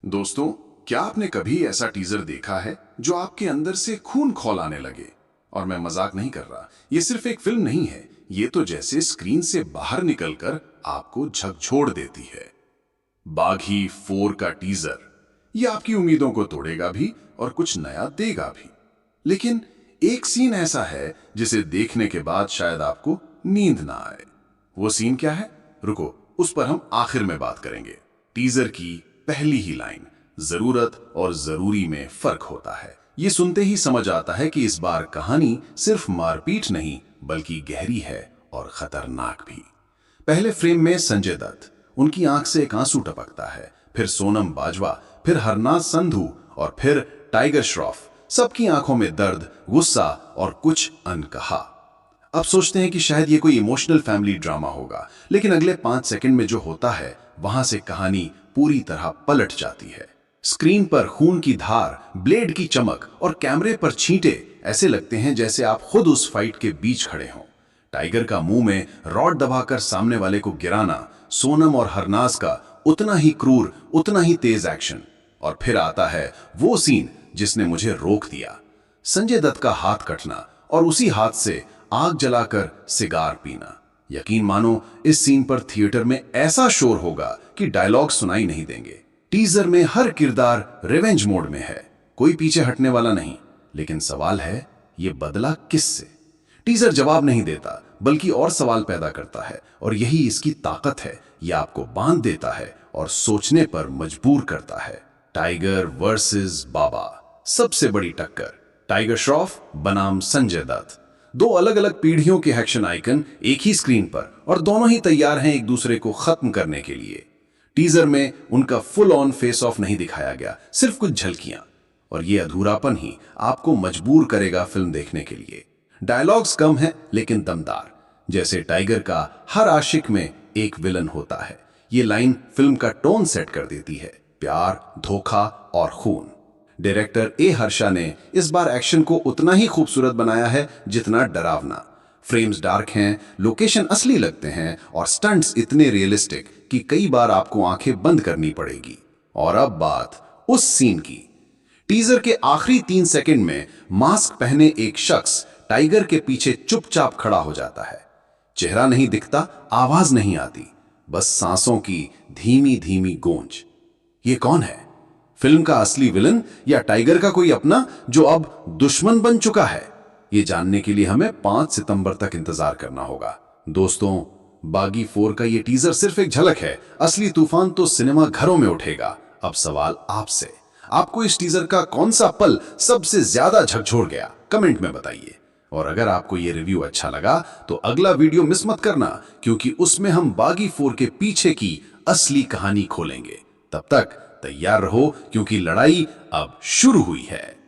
दोस्तों, क्या आपने कभी ऐसा टीजर देखा है जो आपके अंदर से खून खौलाने लगे? और मैं मजाक नहीं कर रहा, ये सिर्फ एक फिल्म नहीं है, ये तो जैसे स्क्रीन से बाहर निकलकर आपको झकझोर देती है। बागी 4 का टीजर, ये आपकी उम्मीदों को तोड़ेगा भी और कुछ नया देगा भी। लेकिन एक सीन ऐसा है जिसे देखने के बाद शायद आपको नींद ना आए। वो सीन क्या है? रुको, उस पर हम आखिर में बात करेंगे। टीजर की पहली ही लाइन, जरूरत और जरूरी में फर्क होता है। ये सुनते ही समझ आता है कि इस बार कहानी सिर्फ मारपीट नहीं बल्कि गहरी है और खतरनाक भी। पहले फ्रेम में संजय दत्त, उनकी आंख से एक आंसू टपकता है, फिर सोनम बाजवा, फिर हरनाज संधू और फिर टाइगर श्रॉफ। सबकी आंखों में दर्द, गुस्सा और कुछ अनकहा। अब सोचते हैं कि शायद ये कोई इमोशनल फैमिली ड्रामा होगा, लेकिन अगले 5 सेकंड में जो होता है वहां से कहानी पूरी तरह पलट जाती है। स्क्रीन पर खून की धार, ब्लेड की चमक और कैमरे पर छींटे ऐसे लगते हैं जैसे आप खुद उस फाइट के बीच खड़े हों। टाइगर का मुंह में रॉड दबाकर सामने वाले को गिराना, सोनम और हरनाज का उतना ही क्रूर, उतना ही तेज एक्शन। और फिर आता है वो सीन जिसने मुझे रोक दिया, संजय दत्त का हाथ कटना और उसी हाथ से आग जलाकर सिगार पीना। यकीन मानो, इस सीन पर थिएटर में ऐसा शोर होगा कि डायलॉग सुनाई नहीं देंगे। टीजर में हर किरदार रिवेंज मोड में है, कोई पीछे हटने वाला नहीं। लेकिन सवाल है, ये बदला किससे? टीजर जवाब नहीं देता बल्कि और सवाल पैदा करता है, और यही इसकी ताकत है। ये आपको बांध देता है और सोचने पर मजबूर करता है। टाइगर वर्सेस बाबा, सबसे बड़ी टक्कर। टाइगर श्रॉफ बनाम संजय दत्त, दो अलग अलग पीढ़ियों के एक्शन आइकन एक ही स्क्रीन पर, और दोनों ही तैयार हैं एक दूसरे को खत्म करने के लिए। टीजर में उनका फुल ऑन फेस ऑफ नहीं दिखाया गया, सिर्फ कुछ झलकियां। और ये अधूरापन ही आपको मजबूर करेगा फिल्म देखने के लिए। डायलॉग्स कम है लेकिन दमदार, जैसे टाइगर का हर आशिक में एक विलन होता है। ये लाइन फिल्म का टोन सेट कर देती है, प्यार, धोखा और खून। डायरेक्टर ए हर्षा ने इस बार एक्शन को उतना ही खूबसूरत बनाया है जितना डरावना। फ्रेम्स डार्क हैं, लोकेशन असली लगते हैं और स्टंट्स इतने रियलिस्टिक कि कई बार आपको आंखें बंद करनी पड़ेगी। और अब बात उस सीन की। टीजर के आखिरी 3 सेकंड में मास्क पहने एक शख्स टाइगर के पीछे चुपचाप खड़ा हो जाता है। चेहरा नहीं दिखता, आवाज नहीं आती, बस सांसों की धीमी धीमी गूंज। ये कौन है? फिल्म का असली विलन या टाइगर का कोई अपना जो अब दुश्मन बन चुका है? ये जानने के लिए हमें 5 सितंबर तक इंतजार करना होगा। दोस्तों, बागी 4 का ये टीजर सिर्फ एक झलक है, असली तूफान तो सिनेमा घरों में उठेगा। अब सवाल आपसे, आपको इस टीजर का कौन सा पल सबसे ज्यादा झकझोर गया? कमेंट में बताइए। और अगर आपको ये रिव्यू अच्छा लगा तो अगला वीडियो मिस मत करना, क्योंकि उसमें हम बागी 4 के पीछे की असली कहानी खोलेंगे। तब तक तैयार रहो, क्योंकि लड़ाई अब शुरू हुई है।